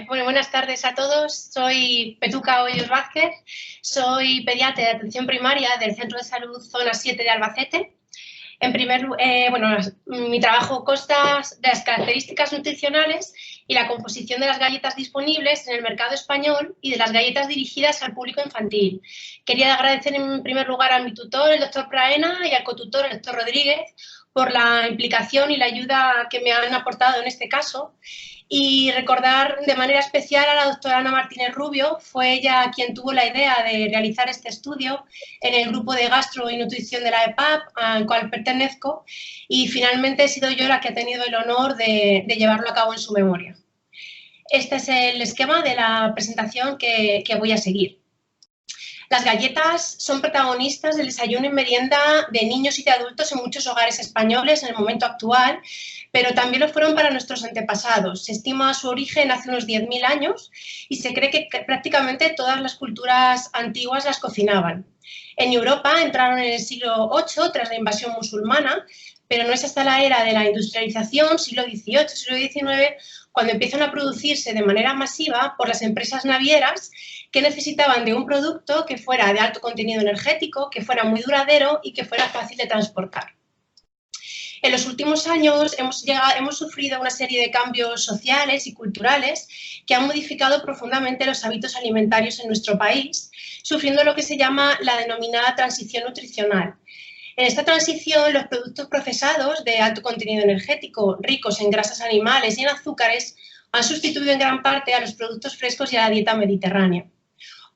Bueno, buenas tardes a todos. Soy Petuca Hoyos Vázquez, soy pediatra de atención primaria del Centro de Salud Zona 7 de Albacete. Mi trabajo consta de las características nutricionales y la composición de las galletas disponibles en el mercado español y de las galletas dirigidas al público infantil. Quería agradecer en primer lugar a mi tutor, el doctor Praena, y al cotutor, el doctor Rodríguez, por la implicación y la ayuda que me han aportado en este caso. Y recordar de manera especial a la doctora Ana Martínez Rubio, fue ella quien tuvo la idea de realizar este estudio en el grupo de gastro y nutrición de la EPAP, al cual pertenezco, y finalmente he sido yo la que ha tenido el honor de llevarlo a cabo en su memoria. Este es el esquema de la presentación que voy a seguir. Las galletas son protagonistas del desayuno y merienda de niños y de adultos en muchos hogares españoles en el momento actual, pero también lo fueron para nuestros antepasados. Se estima su origen hace unos 10.000 años y se cree que prácticamente todas las culturas antiguas las cocinaban. En Europa entraron en el siglo VIII tras la invasión musulmana, pero no es hasta la era de la industrialización, siglo XVIII, siglo XIX, cuando empiezan a producirse de manera masiva por las empresas navieras que necesitaban de un producto que fuera de alto contenido energético, que fuera muy duradero y que fuera fácil de transportar. En los últimos años hemos sufrido una serie de cambios sociales y culturales que han modificado profundamente los hábitos alimentarios en nuestro país, sufriendo lo que se llama la denominada transición nutricional. En esta transición, los productos procesados de alto contenido energético, ricos en grasas animales y en azúcares, han sustituido en gran parte a los productos frescos y a la dieta mediterránea.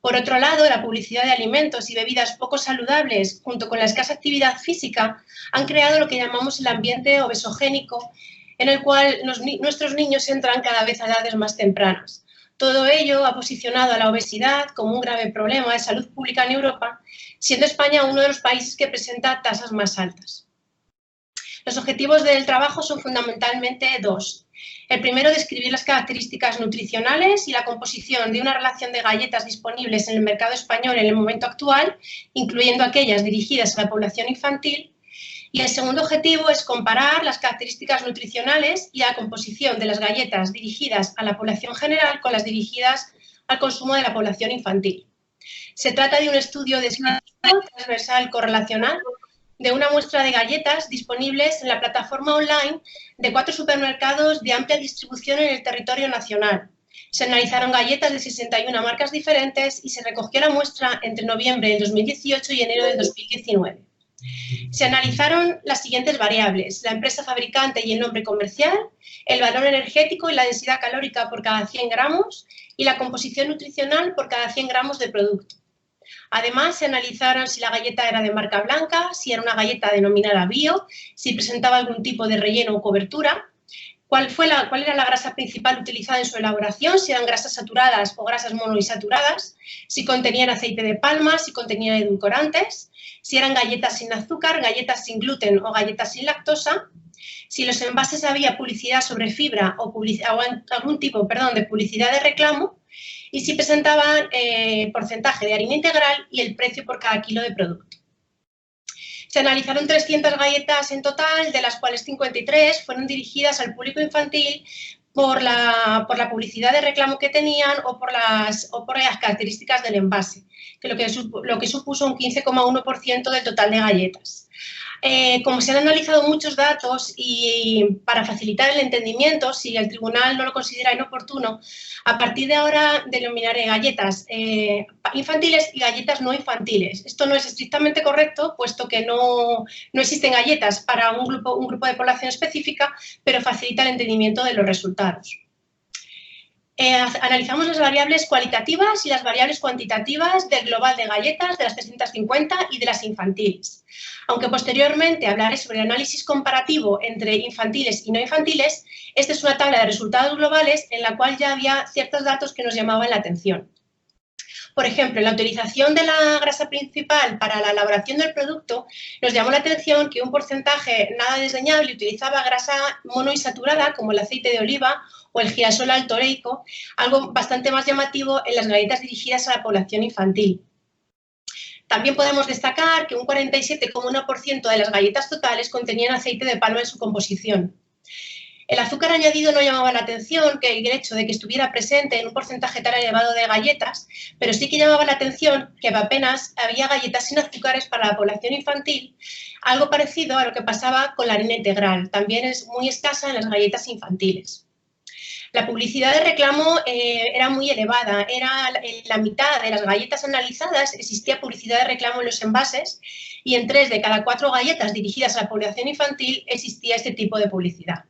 Por otro lado, la publicidad de alimentos y bebidas poco saludables, junto con la escasa actividad física, han creado lo que llamamos el ambiente obesogénico, en el cual nuestros niños entran cada vez a edades más tempranas. Todo ello ha posicionado a la obesidad como un grave problema de salud pública en Europa, siendo España uno de los países que presenta tasas más altas. Los objetivos del trabajo son fundamentalmente dos. El primero, describir las características nutricionales y la composición de una relación de galletas disponibles en el mercado español en el momento actual, incluyendo aquellas dirigidas a la población infantil. Y el segundo objetivo es comparar las características nutricionales y la composición de las galletas dirigidas a la población general con las dirigidas al consumo de la población infantil. Se trata de un estudio descriptivo, transversal, correlacional, de una muestra de galletas disponibles en la plataforma online de 4 supermercados de amplia distribución en el territorio nacional. Se analizaron galletas de 61 marcas diferentes y se recogió la muestra entre noviembre del 2018 y enero del 2019. Se analizaron las siguientes variables: la empresa fabricante y el nombre comercial, el valor energético y la densidad calórica por cada 100 gramos y la composición nutricional por cada 100 gramos de producto. Además, se analizaron si la galleta era de marca blanca, si era una galleta denominada bio, si presentaba algún tipo de relleno o cobertura, cuál era la grasa principal utilizada en su elaboración, si eran grasas saturadas o grasas monoinsaturadas, si contenían aceite de palma, si contenían edulcorantes, si eran galletas sin azúcar, galletas sin gluten o galletas sin lactosa, si en los envases había publicidad sobre fibra o algún tipo de publicidad de reclamo, y si presentaban porcentaje de harina integral y el precio por cada kilo de producto. Se analizaron 300 galletas en total, de las cuales 53 fueron dirigidas al público infantil por la publicidad de reclamo que tenían o por las características del envase, lo que supuso un 15,1% del total de galletas. Como se han analizado muchos datos y para facilitar el entendimiento, si el tribunal no lo considera inoportuno, a partir de ahora denominaré galletas infantiles y galletas no infantiles. Esto no es estrictamente correcto, puesto que no existen galletas para un grupo de población específica, pero facilita el entendimiento de los resultados. Analizamos las variables cualitativas y las variables cuantitativas del global de galletas, de las 350 y de las infantiles. Aunque posteriormente hablaré sobre el análisis comparativo entre infantiles y no infantiles, esta es una tabla de resultados globales en la cual ya había ciertos datos que nos llamaban la atención. Por ejemplo, en la utilización de la grasa principal para la elaboración del producto, nos llamó la atención que un porcentaje nada desdeñable utilizaba grasa monoinsaturada, como el aceite de oliva o el girasol alto oleico, algo bastante más llamativo en las galletas dirigidas a la población infantil. También podemos destacar que un 47,1% de las galletas totales contenían aceite de palma en su composición. El azúcar añadido no llamaba la atención, que el hecho de que estuviera presente en un porcentaje tan elevado de galletas, pero sí que llamaba la atención que apenas había galletas sin azúcares para la población infantil, algo parecido a lo que pasaba con la harina integral. También es muy escasa en las galletas infantiles. La publicidad de reclamo era muy elevada, era en la mitad de las galletas analizadas existía publicidad de reclamo en los envases y en 3 de cada 4 galletas dirigidas a la población infantil existía este tipo de publicidad.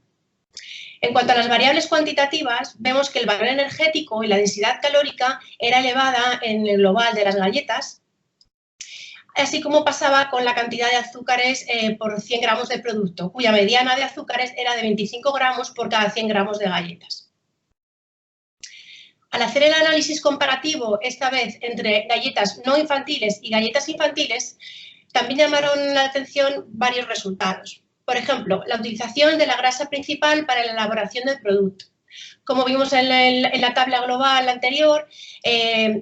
En cuanto a las variables cuantitativas, vemos que el valor energético y la densidad calórica era elevada en el global de las galletas, así como pasaba con la cantidad de azúcares por 100 gramos de producto, cuya mediana de azúcares era de 25 gramos por cada 100 gramos de galletas. Al hacer el análisis comparativo, esta vez entre galletas no infantiles y galletas infantiles, también llamaron la atención varios resultados. Por ejemplo, la utilización de la grasa principal para la elaboración del producto. Como vimos en la tabla global anterior,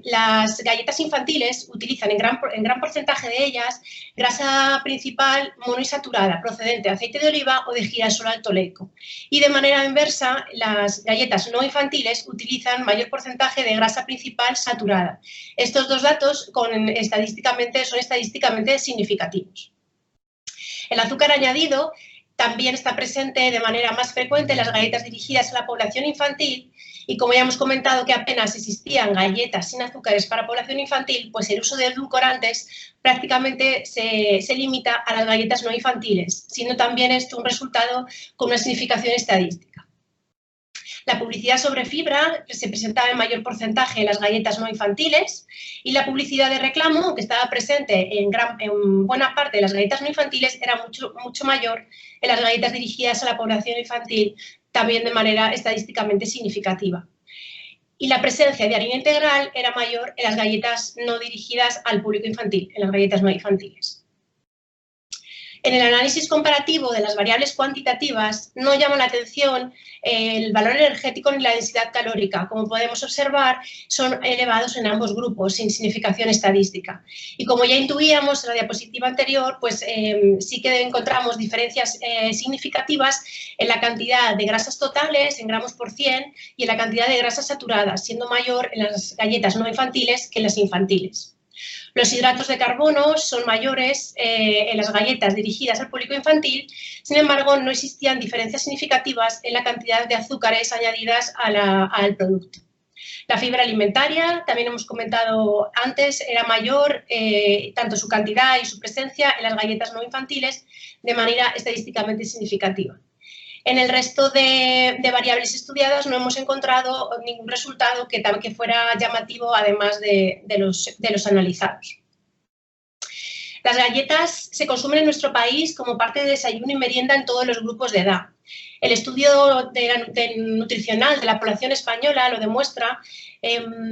las galletas infantiles utilizan en gran porcentaje de ellas grasa principal monoinsaturada procedente de aceite de oliva o de girasol altoleico. Y de manera inversa, las galletas no infantiles utilizan mayor porcentaje de grasa principal saturada. Estos dos datos son estadísticamente significativos. El azúcar añadido también está presente de manera más frecuente en las galletas dirigidas a la población infantil y como ya hemos comentado que apenas existían galletas sin azúcares para población infantil, pues el uso de edulcorantes prácticamente se limita a las galletas no infantiles, siendo también esto un resultado con una significación estadística. La publicidad sobre fibra se presentaba en mayor porcentaje en las galletas no infantiles y la publicidad de reclamo, aunque estaba presente en buena parte de las galletas no infantiles, era mucho mayor en las galletas dirigidas a la población infantil, también de manera estadísticamente significativa. Y la presencia de harina integral era mayor en las galletas no dirigidas al público infantil, en las galletas no infantiles. En el análisis comparativo de las variables cuantitativas no llama la atención el valor energético ni la densidad calórica. Como podemos observar, son elevados en ambos grupos, sin significación estadística. Y como ya intuíamos en la diapositiva anterior, pues sí que encontramos diferencias significativas en la cantidad de grasas totales, en gramos por 100, y en la cantidad de grasas saturadas, siendo mayor en las galletas no infantiles que en las infantiles. Los hidratos de carbono son mayores en las galletas dirigidas al público infantil, sin embargo, no existían diferencias significativas en la cantidad de azúcares añadidas al producto. La fibra alimentaria, también hemos comentado antes, era mayor, tanto su cantidad y su presencia en las galletas no infantiles, de manera estadísticamente significativa. En el resto de variables estudiadas no hemos encontrado ningún resultado que fuera llamativo, además de los analizados. Las galletas se consumen en nuestro país como parte de desayuno y merienda en todos los grupos de edad. El estudio nutricional de la población española lo demuestra,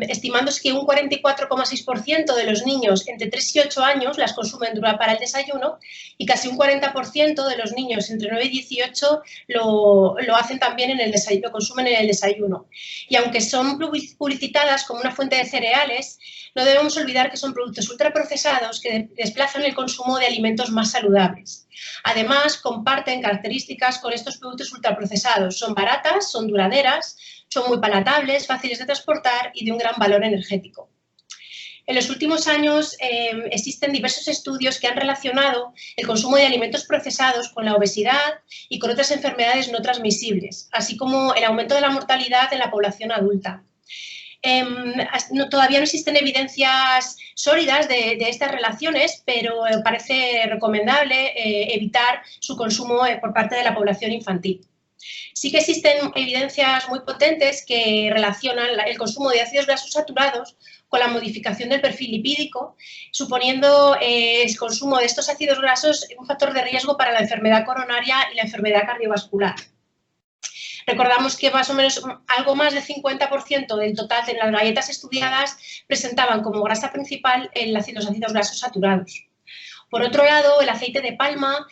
estimándose que un 44,6% de los niños entre 3 y 8 años las consumen para el desayuno y casi un 40% de los niños entre 9 y 18 lo hacen también en el desayuno, lo consumen en el desayuno. Y aunque son publicitadas como una fuente de cereales, no debemos olvidar que son productos ultraprocesados que desplazan el consumo de alimentos más saludables. Además, comparten características con estos productos ultraprocesados. Son baratas, son duraderas, son muy palatables, fáciles de transportar y de un gran valor energético. En los últimos años existen diversos estudios que han relacionado el consumo de alimentos procesados con la obesidad y con otras enfermedades no transmisibles, así como el aumento de la mortalidad en la población adulta. Todavía no existen evidencias sólidas de estas relaciones, pero parece recomendable evitar su consumo por parte de la población infantil. Sí que existen evidencias muy potentes que relacionan el consumo de ácidos grasos saturados con la modificación del perfil lipídico, suponiendo el consumo de estos ácidos grasos un factor de riesgo para la enfermedad coronaria y la enfermedad cardiovascular. Recordamos que más o menos algo más del 50% del total de las galletas estudiadas presentaban como grasa principal los ácidos grasos saturados. Por otro lado, el aceite de palma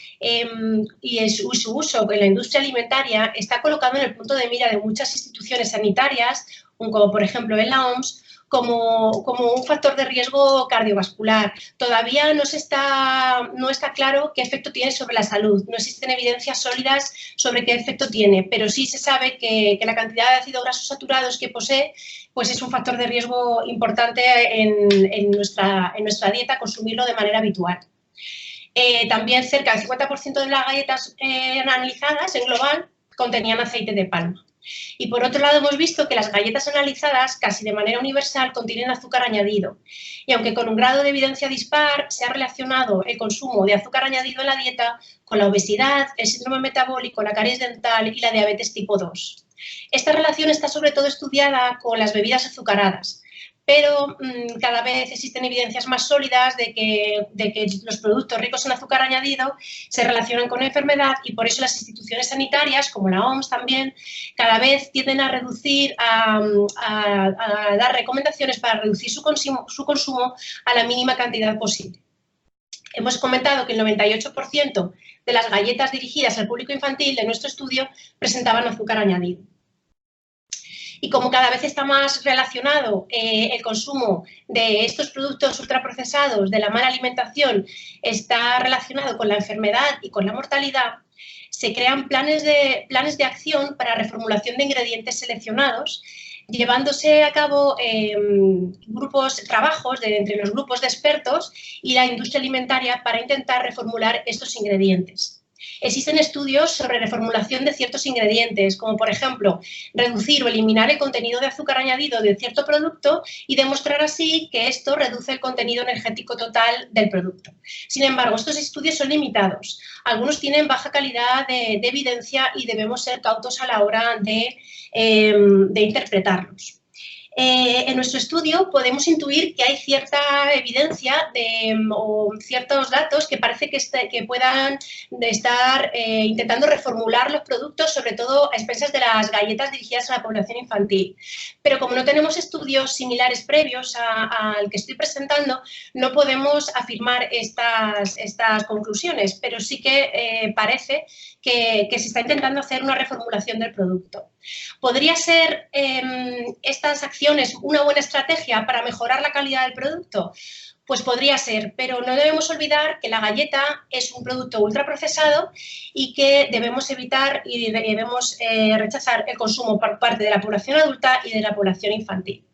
y su uso en la industria alimentaria está colocado en el punto de mira de muchas instituciones sanitarias, como por ejemplo en la OMS, como un factor de riesgo cardiovascular. Todavía no está claro qué efecto tiene sobre la salud, no existen evidencias sólidas sobre qué efecto tiene, pero sí se sabe que la cantidad de ácidos grasos saturados que posee pues es un factor de riesgo importante en nuestra dieta, consumirlo de manera habitual. También cerca del 50% de las galletas analizadas en global contenían aceite de palma. Y por otro lado hemos visto que las galletas analizadas casi de manera universal contienen azúcar añadido. Y aunque con un grado de evidencia dispar se ha relacionado el consumo de azúcar añadido en la dieta con la obesidad, el síndrome metabólico, la caries dental y la diabetes tipo 2. Esta relación está sobre todo estudiada con las bebidas azucaradas, pero cada vez existen evidencias más sólidas de que los productos ricos en azúcar añadido se relacionan con la enfermedad y por eso las instituciones sanitarias, como la OMS también, cada vez tienden a reducir, a dar recomendaciones para reducir su consumo a la mínima cantidad posible. Hemos comentado que el 98% de las galletas dirigidas al público infantil de nuestro estudio presentaban azúcar añadido. Y como cada vez está más relacionado el consumo de estos productos ultraprocesados, de la mala alimentación, está relacionado con la enfermedad y con la mortalidad, se crean planes de acción para reformulación de ingredientes seleccionados, llevándose a cabo trabajos entre los grupos de expertos y la industria alimentaria para intentar reformular estos ingredientes. Existen estudios sobre reformulación de ciertos ingredientes, como por ejemplo, reducir o eliminar el contenido de azúcar añadido de cierto producto y demostrar así que esto reduce el contenido energético total del producto. Sin embargo, estos estudios son limitados. Algunos tienen baja calidad de evidencia y debemos ser cautos a la hora de interpretarlos. En nuestro estudio podemos intuir que hay cierta evidencia o ciertos datos que parece que puedan estar intentando reformular los productos, sobre todo a expensas de las galletas dirigidas a la población infantil. Pero como no tenemos estudios similares previos al que estoy presentando, no podemos afirmar estas conclusiones, pero sí que parece que se está intentando hacer una reformulación del producto. ¿Podría ser estas acciones una buena estrategia para mejorar la calidad del producto? Pues podría ser, pero no debemos olvidar que la galleta es un producto ultraprocesado y que debemos evitar y debemos rechazar el consumo por parte de la población adulta y de la población infantil.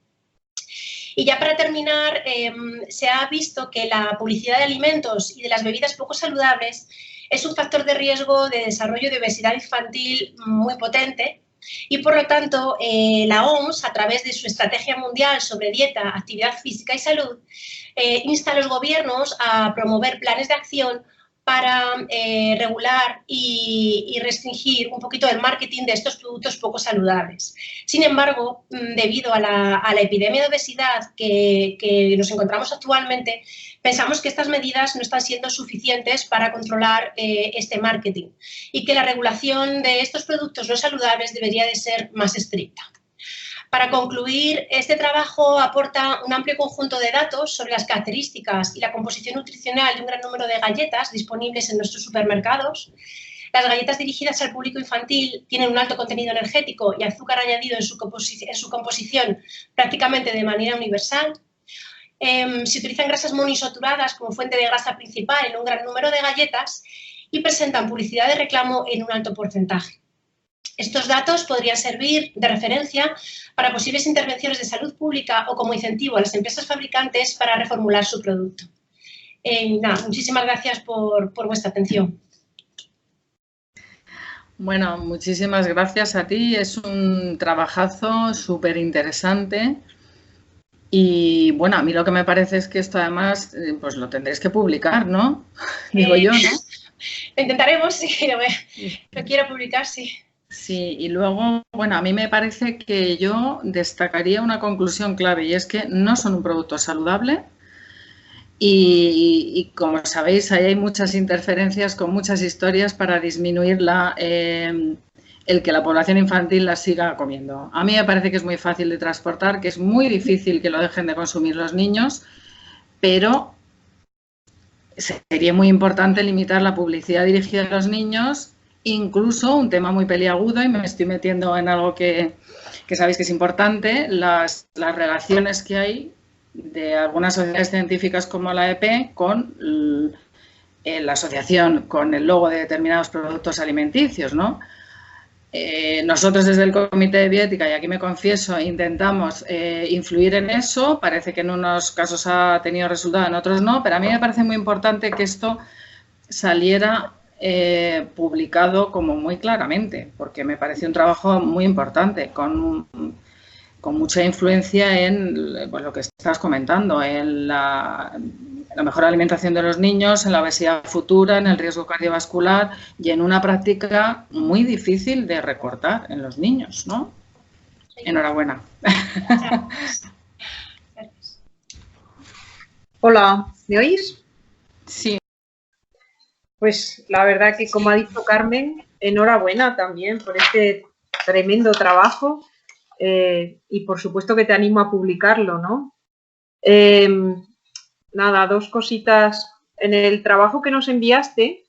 Y ya para terminar, se ha visto que la publicidad de alimentos y de las bebidas poco saludables es un factor de riesgo de desarrollo de obesidad infantil muy potente y, por lo tanto, la OMS, a través de su Estrategia Mundial sobre Dieta, Actividad Física y Salud, insta a los gobiernos a promover planes de acción para regular y restringir un poquito el marketing de estos productos poco saludables. Sin embargo, debido a la epidemia de obesidad que nos encontramos actualmente, pensamos que estas medidas no están siendo suficientes para controlar este marketing y que la regulación de estos productos no saludables debería de ser más estricta. Para concluir, este trabajo aporta un amplio conjunto de datos sobre las características y la composición nutricional de un gran número de galletas disponibles en nuestros supermercados. Las galletas dirigidas al público infantil tienen un alto contenido energético y azúcar añadido en su composición prácticamente de manera universal. Se utilizan grasas monoinsaturadas como fuente de grasa principal en un gran número de galletas y presentan publicidad de reclamo en un alto porcentaje. Estos datos podrían servir de referencia para posibles intervenciones de salud pública o como incentivo a las empresas fabricantes para reformular su producto. Muchísimas gracias por vuestra atención. Bueno, muchísimas gracias a ti. Es un trabajazo súper interesante. Y bueno, a mí lo que me parece es que esto además pues lo tendréis que publicar, ¿no? Digo yo, ¿no? Lo intentaremos, sí, lo quiero publicar, sí. Sí, y luego, bueno, a mí me parece que yo destacaría una conclusión clave y es que no son un producto saludable y como sabéis, ahí hay muchas interferencias con muchas historias para disminuir el que la población infantil la siga comiendo. A mí me parece que es muy fácil de transportar, que es muy difícil que lo dejen de consumir los niños, pero sería muy importante limitar la publicidad dirigida a los niños incluso un tema muy peliagudo, y me estoy metiendo en algo que sabéis que es importante, las relaciones que hay de algunas sociedades científicas como la EP con la asociación con el logo de determinados productos alimenticios, ¿no? Nosotros desde el Comité de Bioética, y aquí me confieso, intentamos influir en eso. Parece que en unos casos ha tenido resultado, en otros no, pero a mí me parece muy importante que esto saliera publicado como muy claramente, porque me parece un trabajo muy importante, con mucha influencia en pues, lo que estás comentando, en la mejor alimentación de los niños, en la obesidad futura, en el riesgo cardiovascular y en una práctica muy difícil de recortar en los niños, ¿no? Enhorabuena. Hola, ¿me oís? Sí. Pues la verdad que, como ha dicho Carmen, enhorabuena también por este tremendo trabajo y por supuesto que te animo a publicarlo, ¿no? Nada, dos cositas. En el trabajo que nos enviaste,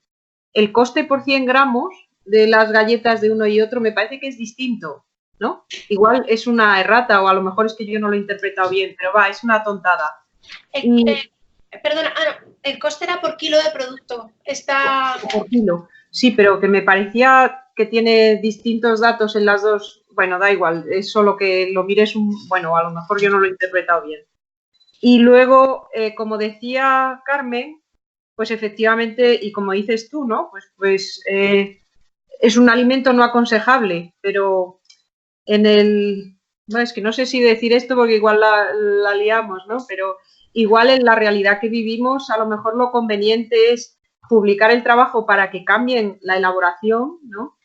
el coste por 100 gramos de las galletas de uno y otro me parece que es distinto, ¿no? Igual es una errata o a lo mejor es que yo no lo he interpretado bien, pero va, es una tontada. Perdona, el coste era por kilo de producto. Por kilo. Sí, pero que me parecía que tiene distintos datos en las dos. Bueno, da igual, es solo que lo mires bueno, a lo mejor yo no lo he interpretado bien. Y luego, como decía Carmen, pues efectivamente, y como dices tú, ¿no? Pues es un alimento no aconsejable, pero no, es que no sé si decir esto porque igual la liamos, ¿no? Pero igual en la realidad que vivimos, a lo mejor lo conveniente es publicar el trabajo para que cambien la elaboración, ¿no?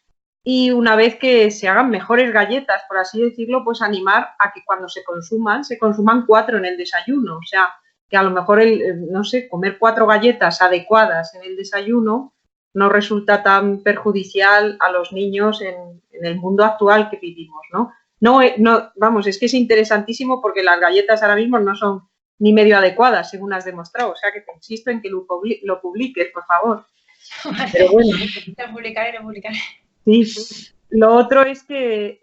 Y una vez que se hagan mejores galletas, por así decirlo, pues animar a que cuando se consuman 4 en el desayuno. O sea, que a lo mejor, no sé, comer 4 galletas adecuadas en el desayuno no resulta tan perjudicial a los niños en el mundo actual que vivimos, ¿no? No, vamos, es que es interesantísimo porque las galletas ahora mismo no son ni medio adecuadas, según has demostrado. O sea, que te insisto en que lo publiques, por favor. Vale. Pero bueno. Lo publicaré. Sí. Lo otro es que,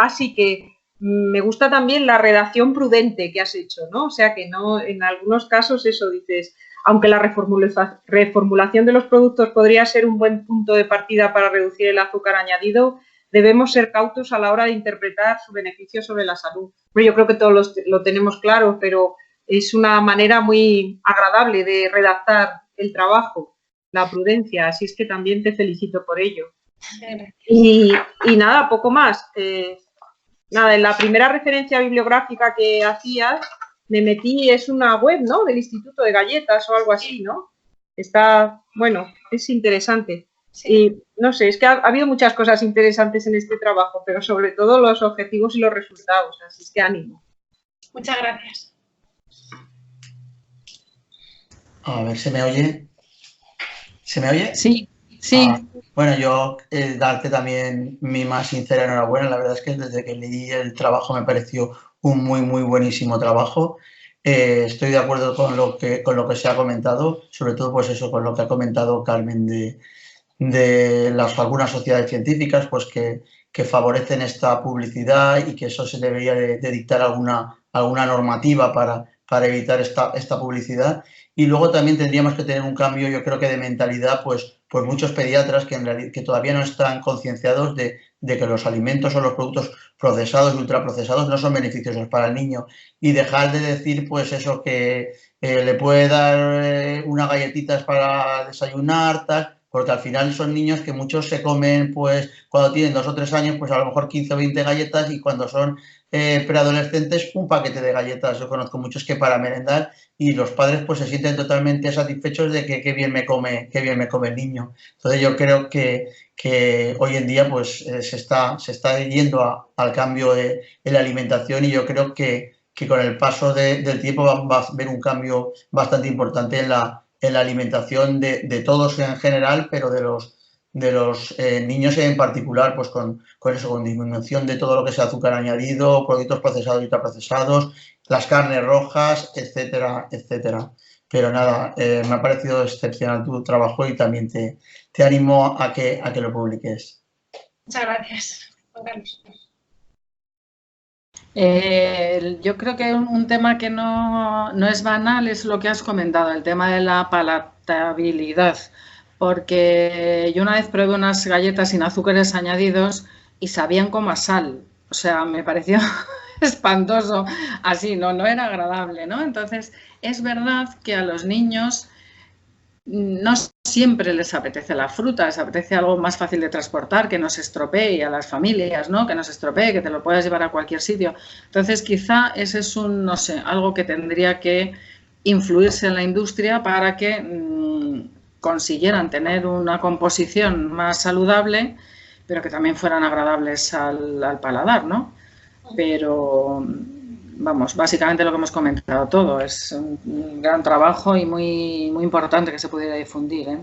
sí que me gusta también la redacción prudente que has hecho, ¿no? O sea, que no, en algunos casos eso dices, aunque la reformulación de los productos podría ser un buen punto de partida para reducir el azúcar añadido, debemos ser cautos a la hora de interpretar su beneficio sobre la salud. Bueno, yo creo que todos lo tenemos claro, pero es una manera muy agradable de redactar el trabajo, la prudencia, así es que también te felicito por ello. Y nada, poco más. Nada, en la primera referencia bibliográfica que hacías, me metí, es una web, ¿no? Del Instituto de Galletas o algo así, ¿no? Está, bueno, es interesante. Sí. Y no sé, es que ha habido muchas cosas interesantes en este trabajo, pero sobre todo los objetivos y los resultados, así es que ánimo. Muchas gracias. A ver, ¿se me oye? ¿Se me oye? Sí, sí. Bueno, yo darte también mi más sincera enhorabuena. La verdad es que desde que leí el trabajo me pareció un muy buenísimo trabajo. Estoy de acuerdo con lo que se ha comentado, sobre todo pues eso, con lo que ha comentado Carmen de algunas sociedades científicas pues que favorecen esta publicidad y que eso se debería de dictar alguna normativa para evitar esta publicidad. Y luego también tendríamos que tener un cambio, yo creo que de mentalidad, pues muchos pediatras que todavía no están concienciados de que los alimentos o los productos procesados y ultraprocesados no son beneficiosos para el niño, y dejar de decir pues eso que le puede dar unas galletitas para desayunar, tal, porque al final son niños que muchos se comen pues cuando tienen 2 o 3 años pues a lo mejor 15 o 20 galletas, y cuando son preadolescentes un paquete de galletas. Yo conozco muchos que para merendar, y los padres pues se sienten totalmente satisfechos de que qué bien me come el niño. Entonces yo creo que hoy en día pues se está yendo al cambio en la alimentación, y yo creo que con el paso del tiempo va a haber un cambio bastante importante en la alimentación de todos en general, pero de los niños en particular, pues con disminución de todo lo que sea azúcar añadido, productos procesados y ultraprocesados, las carnes rojas, etcétera, etcétera. Pero nada, me ha parecido excepcional tu trabajo y también te animo a que lo publiques. Muchas gracias, Juan Carlos. Yo creo que un tema que no es banal es lo que has comentado, el tema de la palatabilidad, porque yo una vez probé unas galletas sin azúcares añadidos y sabían como a sal, o sea, me pareció espantoso, así, no era agradable, ¿no? Entonces, es verdad que a los niños no siempre les apetece la fruta, les apetece algo más fácil de transportar, que no se estropee, y a las familias, ¿no? Que no se estropee, que te lo puedas llevar a cualquier sitio. Entonces, quizá ese es no sé, algo que tendría que influirse en la industria para que consiguieran tener una composición más saludable, pero que también fueran agradables al paladar, ¿no? Pero vamos, básicamente lo que hemos comentado todo, es un gran trabajo y muy, muy importante que se pudiera difundir, ¿eh?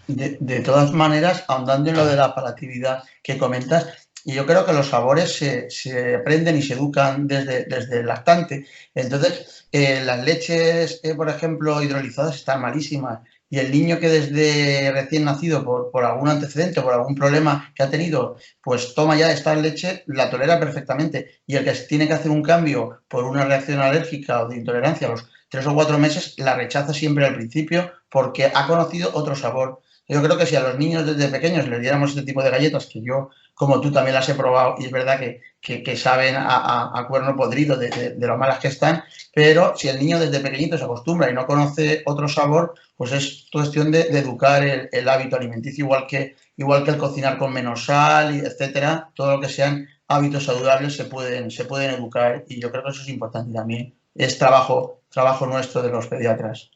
De todas maneras, ahondando en lo de la palatabilidad que comentas, y yo creo que los sabores se aprenden y se educan desde el lactante. Entonces, las leches, por ejemplo, hidrolizadas están malísimas. Y el niño que desde recién nacido, por algún antecedente, por algún problema que ha tenido, pues toma ya esta leche, la tolera perfectamente. Y el que tiene que hacer un cambio por una reacción alérgica o de intolerancia a los 3 o 4 meses, la rechaza siempre al principio porque ha conocido otro sabor. Yo creo que si a los niños desde pequeños les diéramos este tipo de galletas, que yo, como tú, también las he probado, y es verdad que saben a cuerno podrido de lo malas que están, pero si el niño desde pequeñito se acostumbra y no conoce otro sabor, pues es cuestión de educar el hábito alimenticio, igual que el cocinar con menos sal, etcétera. Todo lo que sean hábitos saludables se pueden educar, y yo creo que eso es importante también. Es trabajo nuestro de los pediatras.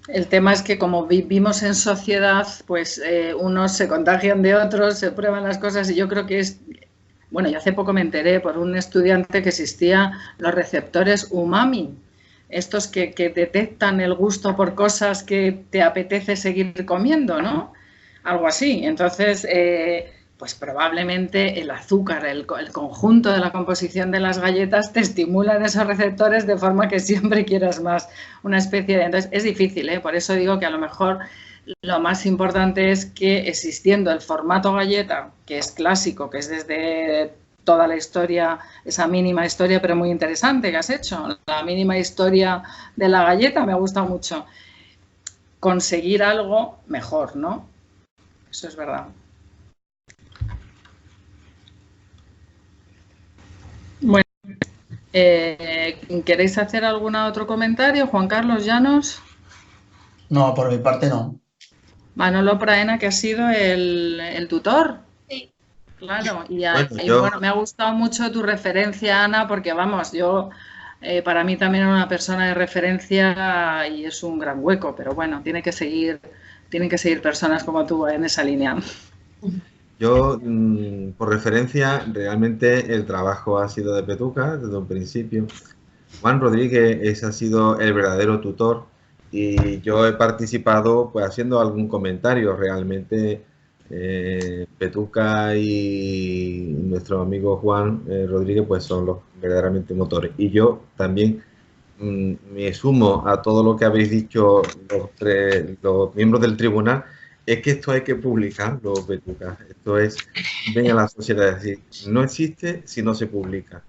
El tema es que como vivimos en sociedad, pues unos se contagian de otros, se prueban las cosas, y yo creo que bueno, yo hace poco me enteré por un estudiante que existían los receptores umami, estos que detectan el gusto por cosas que te apetece seguir comiendo, ¿no? Algo así. Entonces, pues probablemente el azúcar, el conjunto de la composición de las galletas te estimulan esos receptores de forma que siempre quieras más, una especie de... Entonces, es difícil, ¿eh? Por eso digo que a lo mejor lo más importante es que, existiendo el formato galleta, que es clásico, que es desde toda la historia, esa mínima historia, pero muy interesante que has hecho, la mínima historia de la galleta, me ha gustado mucho, conseguir algo mejor, ¿no? Eso es verdad. Bueno, ¿queréis hacer algún otro comentario? Juan Carlos Llanos. No, por mi parte no. Manolo Praena, que ha sido el tutor. Sí. Claro, bueno, me ha gustado mucho tu referencia, Ana, porque vamos, yo para mí también era una persona de referencia y es un gran hueco, pero bueno, tienen que seguir personas como tú en esa línea. Yo, por referencia, realmente el trabajo ha sido de Petuca desde un principio. Juan Rodríguez ha sido el verdadero tutor y yo he participado pues haciendo algún comentario. Realmente Petuca y nuestro amigo Juan Rodríguez pues son los verdaderamente motores. Y yo también me sumo a todo lo que habéis dicho los miembros del tribunal. Es que esto hay que publicarlo, Petuca. Esto es, ven a la sociedad, es decir, no existe si no se publica.